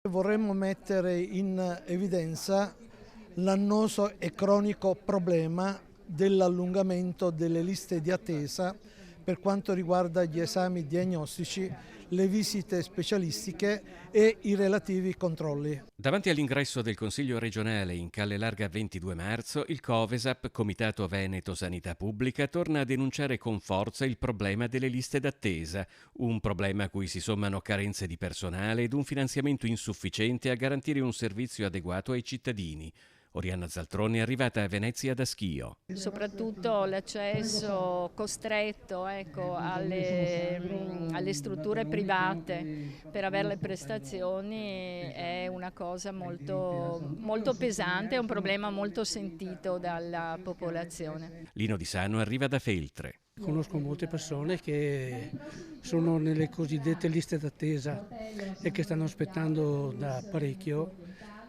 Vorremmo mettere in evidenza l'annoso e cronico problema dell'allungamento delle liste di attesa per quanto riguarda gli esami diagnostici, le visite specialistiche e i relativi controlli. Davanti all'ingresso del Consiglio regionale in Calle Larga 22 marzo, il Covesap, Comitato Veneto Sanità Pubblica, torna a denunciare con forza il problema delle liste d'attesa, un problema a cui si sommano carenze di personale ed un finanziamento insufficiente a garantire un servizio adeguato ai cittadini. Oriana Zaltroni è arrivata a Venezia da Schio. Soprattutto l'accesso costretto, alle strutture private per avere le prestazioni è una cosa molto pesante, è un problema molto sentito dalla popolazione. Lino Di Sano arriva da Feltre. Conosco molte persone che sono nelle cosiddette liste d'attesa e che stanno aspettando da parecchio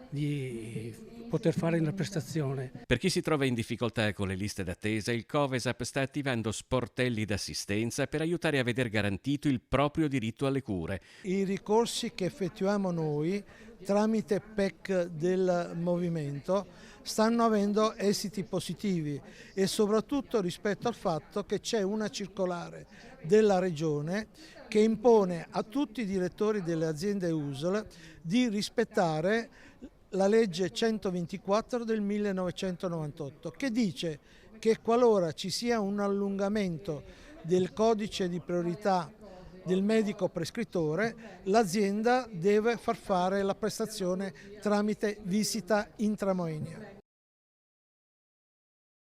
di poter fare una prestazione. Per chi si trova in difficoltà con le liste d'attesa, il Covesap sta attivando sportelli d'assistenza per aiutare a veder garantito il proprio diritto alle cure. I ricorsi che effettuiamo noi tramite PEC del movimento stanno avendo esiti positivi e soprattutto rispetto al fatto che c'è una circolare della Regione che impone a tutti i direttori delle aziende USL di rispettare la legge 124 del 1998 che dice che qualora ci sia un allungamento del codice di priorità del medico prescrittore, l'azienda deve far fare la prestazione tramite visita intramoenia.